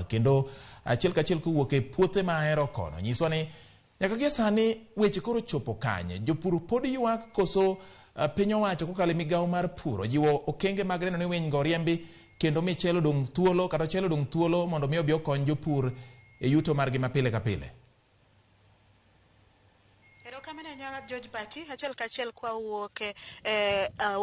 kendo achiel kachiel kowuok e puothe ma ahero kono. Nyiswa ni nyaka gie sani weche koro chopo kanye, jopur pod ywak koso piny owacho kokalo e migawo mar pur jiwo okenge mag neno ni winy go riembi kendo mi chelo dong thuolo kata chelo dong thuolo mondo mi obi okony jopur e yuto margi mapile ka pile. Kamana nyaga George Bati achiel kachiel kwa wuok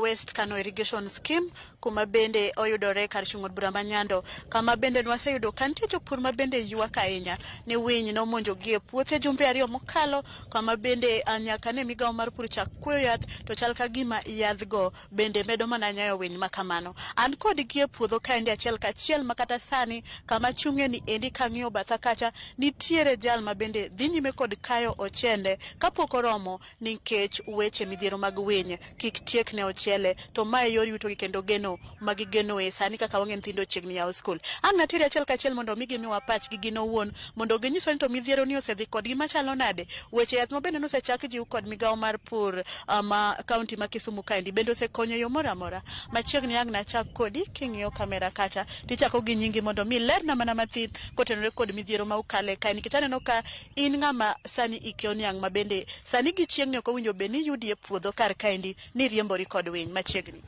West Kano Irrigation Scheme kuma bende oyudore kar chung'od bura manyando kama bende nwaseyudo kantie jopur ma bende ywak ahinya ni winy nomonjo gi e puothe jumbe ariyo mokalo kama bende nyaka ne migawo mar pur chak kuoyo yath to chal ka gima yadhgo bende medo mana nyayo winy makamano. An kod gi e puodho kaendi achiel kachiel makata sani kama chung'e ni endi kang'iyo batha kacha nitiere jal ma bende dhi nyime kod kayo ochende kapok oromo nikech weche midhiero mag winy kik tiek ne ochele to mae yor yuto gi kendo geno magigeno e sani kaka wang'e nyithindo chiegni yawo skul. Ang' natiere achiel kachiel mondo mi gimiwa pach gi gino wuon mondo ginyiswa ni to midhiero ni osedhi kodgi machalo nade. Weche yath mabende nosechak jiw kod migawo mar pur ma kaunti ma Kisumu kaendi bende osekonyo yo moro amora. Machiegni ang' nachak kodi king'iyo kamera kacha tichako gi nyingi mondo mi lerna mana mathin kotenore kod midhiero ma ukale kae nikech aneno ka in ng'ama sani ike oniang' ma bende sani gi chieng'ni ok owinjo be ni yudi e puodho kar kaendi ni riembori kod winy machiegni.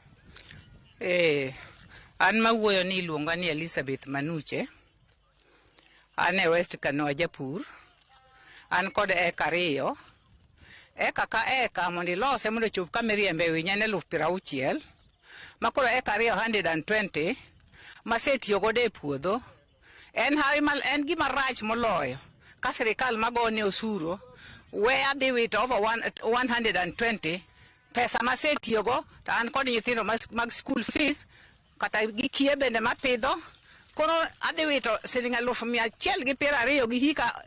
An mawuoyo ni iluonga ni Elizabeth Manuche. An e West Kano japur. An kod eka ariyo. Eka ka eka mondo ilose mondo chop kama iriembe winy en 60,000. Ma koro eka ariyo 120 masetiyo godo e puodho. En gima rach moloyo ka sirikal magone osuru where they wait over 120 pesa masetiyogo to an kod nyithindo mag school fees kata gi kie bende mapidho koro adhi wito siling 120 gi hika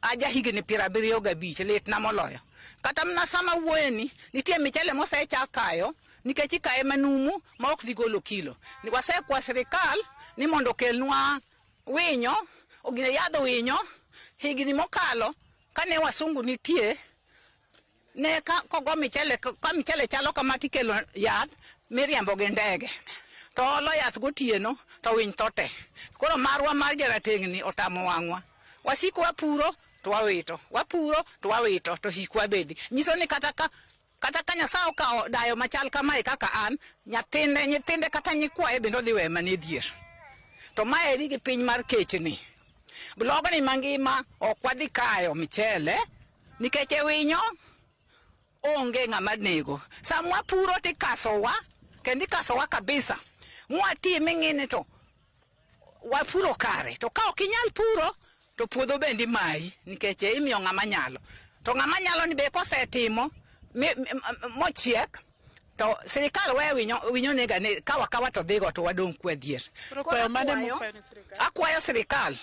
aja higni 75 litna moloyo kata mna sama wuoyeni nitie michele mosechak kayo nikech ikaye manumu ma ok dhi golo kilo ni wasekwa sirikal ni mondo kelnwa winyo ogine yadho winyo higni mokalo kane wasungu nitie ne kogo michele ka michele chalo kama tikelo yath miriambo gi ndege to olo yath gotieno to winy tote koro marwa mar jaratengni otamo wang'wa wasiko wapuro to wawito wapuro to wawito to hikwa bedi nyiso ni kata ka Nyasaye okawo dayo machal kamae kaka an nyithinde kata nyikwaye bende odhi we mane dhier to mae eri gi piny mar kechni blogni mangima ok wadhi kayo michele nikech winyo onge ng'ama nego samwa puro tikasowa kendi kasowa kabisa mwati ming'ini to wapuro kare to ka ok inyal puro to puodho bendi mai nikech imiyo ng'ama nyalo to ng'ama nyalo ni be kosetimo mochiek to sirikal we winyo nega ne kawa to dhigo to wadong kwa dhier akwayo sirikal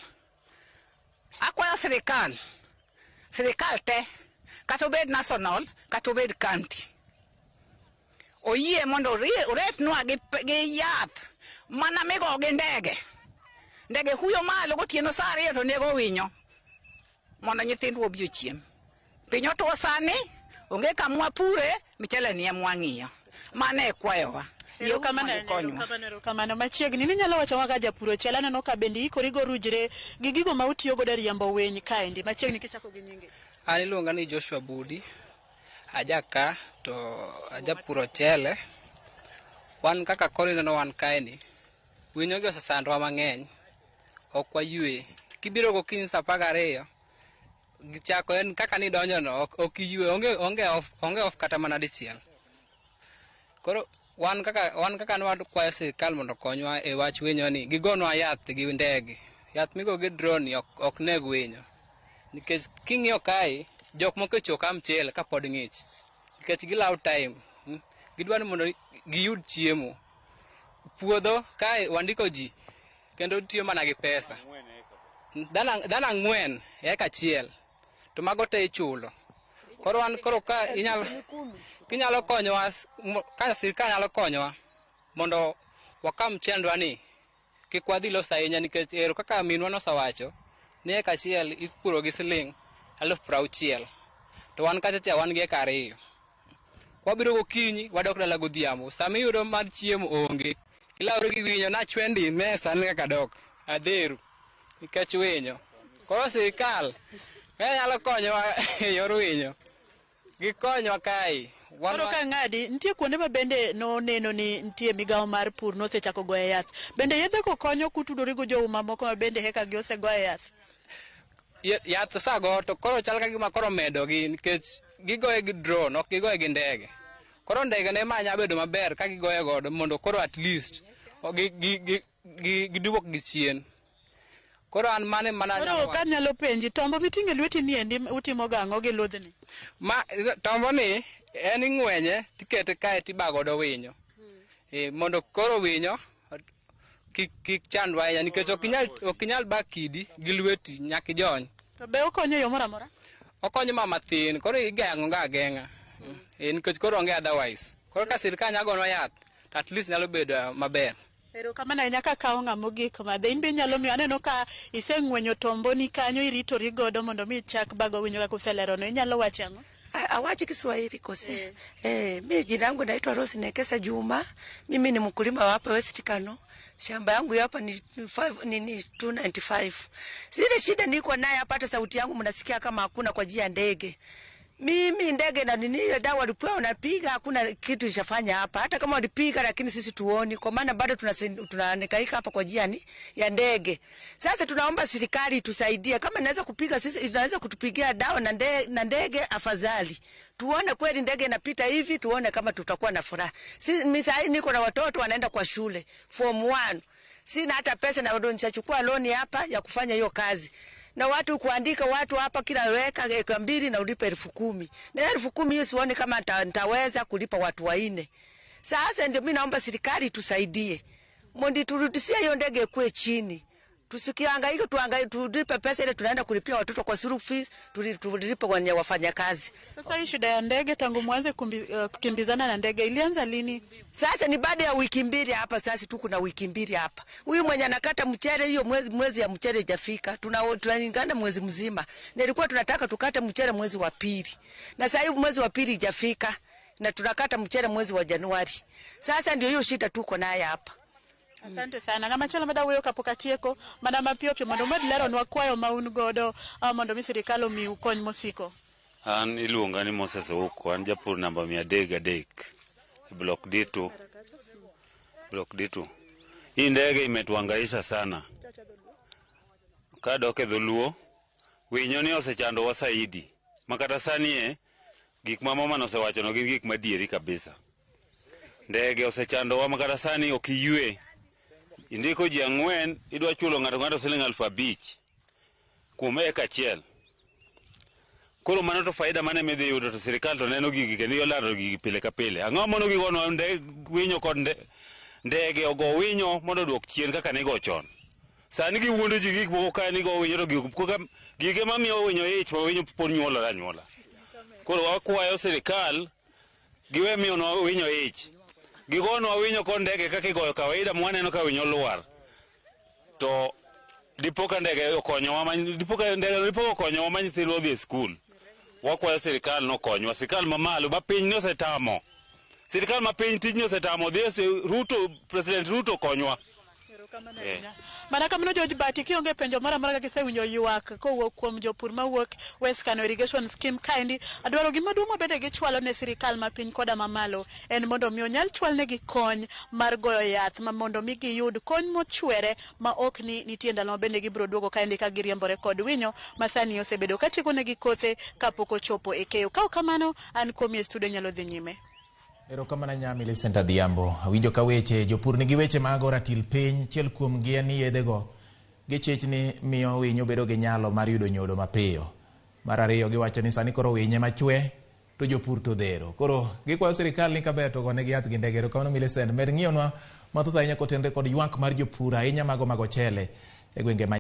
te kata obed national kata obed county oyie mondo uretnwa gi yath mana migo gi ndege huyo malo gotieno saa ariyo to nego winyo mondo nyithindwa obi ochiem piny otuo sani onge kamwa pure michele ni emwang'iyo mane ekwayowa kamano machiegni ni nyalo wacho waga japuro chela aneno ka bende ikori go rujre gi gigo ma utiyo godo riembo winy kaendi machiegni kichako gi nyingi. An iluonga ni Joshua Budi ajaka to ajapuro chele wan kaka koro ineno wan kaeni winyo gi osesandwa mang'eny ok wayue kibiro gokinyi saa 12 gichako en kaka ni donjono ok yue onge off kata mana dichiel koro wan kaka nwadkwayo sirikal mondo konywa e wach winyo ni gigonwa yath gi ndege yath migo gi drone ok neg winyo nikech king'iyo kae jok moko choka mchele ka pod ng'ich nikech gilaw time gidwani mondo giyud chiemo puodho kae wandiko ji kendo tiyo mana gi pesa dana 4 eka achiel to mago te ichulo koro wan koro ka kinyalo konyowa ka sirikal nyalo konyowa mondo wakam chendwa ni kik wadhi los ahinya nikech ero kaka minwa nosawacho ni eka achiel ipuro gi siling 60,000 to wan kacha wan gi eka ariyo wabiro gokinyi wadok dala godhiambo sama iyudo mar chiemo onge ilawre gi winyo na chwendi mesa ni kaka dok adheru nikech winyo. Koro sirikal nyalo konyowa e yor winyo. Gikonywa kae. Koro ka ng'adi, nitie kuonde ma bende noneno ni nitie migawo mar pur nosechako goye yath. Bende yedhe ko konyo kutudori go jouma moko ma bende heka gi osegoye yath? Yath osago to koro chal ka gima koro medogi nikech gigoye gi drone, ok gigoye gi ndege. Koro ndege ne manya bedo maber ka gigoye godo mondo koro at least giduok gi chien. Koro an mane mana koro ka nyalo penji, tombo miting'e lweti ni endi utimo gang'o gi ludhni? Tombo ni en ing'wenye tikete kae tibago do winyo. Mondo koro winyo kik chandwa ahinya nikech ok inyal ba kidi gi lweti nyaka ijony. To be okonyo e yo moro amora? Okonyo ma mathin, koro igeng'o ga ageng'a. Nikech koro onge otherwise. Koro ka sirikal nyagonwa yath, at least nyalo bedo maber. Erokamano ahinya ka kawo mogik madhe. In be nyalo miyo, aneno ka iseng'wenyo tomboni kanyo iritori godo mondo mi chak bago winyo kaka uselerono. Inyalo wacho ang'o? Awache Kiswahili kose. Mimi jina langu naitwa Rose Nekesa Juma. Mimi ni mkulima wa hapa West Kano. Shamba yangu hapa ni 295. Zile shida niko naye hapa, hata sauti yangu mnasikia kama hakuna kwa jia ndege. Mimi ndege na nini dawa walipewa unapiga, hakuna kitu ishafanya hapa. Hata kama walipiga lakini sisi tuoni, kwa maana bado tunahangaika hapa kwa jia ya ndege. Sasa tunaomba serikali tusaidie, kama inaweza kupiga sisi, inaweza kutupigia dawa na ndege afadhali. Tuone kweli ndege inapita hivi, tuone kama tutakuwa na furaha. Mimi sasa niko na watoto wanaenda kwa shule form 1. Sina hata pesa na bado nitachukua loan hapa ya kufanya hiyo kazi. Na watu kuandika watu hapa kila weka 2 na ulipe 10,000. Na 10,000 hiyo sioni kama nitaweza kulipa watu 4. Sasa ndio mimi naomba serikali tusaidie. Mondi turudishie hiyo ndege kwe chini. Tusikihangaika tulipe pesa ile tunaenda kulipia watoto kwa school fees, tulipe wenye wafanya kazi. Sasa hii shida ya ndege tangu mwanze kukimbizana na ndege ilianza lini? Sasa ni baada ya wiki 2 hapa, sasa tu kuna wiki 2 hapa. Huyu mwenye anakata mchere hiyo mwezi ya mchere hajafika. Tunalingana mwezi mzima. Nilikuwa tunataka tukate mchere mwezi wa 2. Na sasa hiyo mwezi wa 2 hajafika na tunakata mchere mwezi wa Januari. Sasa ndio hiyo shida tuko naye hapa. Asante sana. Ngama chalo mada weyo kapokatieko mana mapio pio mondo med lero nwa kwayo maun godo mondo mi sirikal omi ukony mosiko. An iluonga ni Moses Ouko, an japur namba 303 block D2. Hii ndege imetuhangaisha sana. Kadoke dholuo winyo ni osechando wasaidi. Makata sani gik ma mama nosewacho no gik madieri kabisa. Ndege osechando wa makata sani okiyue. Indiko ji 4 idwa chulo ng'ato siling 5,000 kuom eka achiel. Koro mano to faida mane midhi yudo to sirikal to neno gigi kendo yolaro gigi pile ka pile. Ang'o mondo gigono winyo kod ndege ogo winyo mondo duok chien kaka nigo chon. Sani giwuondo ji gik moko ka nigo winyo to gige mamiyo winyo ich ma winyo pon nyuola. Koro wakwayo sirikal giwe miyo winyo ich. Gigono winyo kod ndege kaka igoyo kawaida mwaneno ka winyo luar. To dipoka ndege okonyowa manyi thilo odhi e skul. Wakwayo sirikal nokonywa. Sirikal mamalo ba piny nosetamo. Sirikal ma piny tijni osetamo dhi President Ruto konywa. Mana kamano George Bati kionge penjo mara kaka kisewinjo ywak kowuok kuom jopur mawuok West Kano Irrigation Scheme kaendi, adwaro gima duong' mabende gichwalo ne sirikal ma piny koda mamalo en mondo mi onyal chwalne gi kony mar goyo yath ma mondo mi giyud kony mochwere ma ok ni nitie ndalo mabende gibiro duogo kaendi ka giriembore kod winyo masani osebedo katieko negi kothe kapok ochopo e keyo. Kaw kamano an komi e studio nyalo dhi nyime. Erokamano nyami Millicent Adhiambo. Awinjo ka weche jopur nigi weche mag ratil piny, chiel kuom gi ni yedhego gichich ni miyo winyo bedo gi nyalo mar yudo nyodo mapiyo. Mar ariyo giwacho ni sani koro winye machwe to jopur to dhero. Koro gikwayo sirikal ni kaber to gone gi yath gi ndege. Erokamano Millicent, med ng'iyonwa mathoth ahinya kotenre kod ywak mar jopur ahinya mago mag ochele e gwenge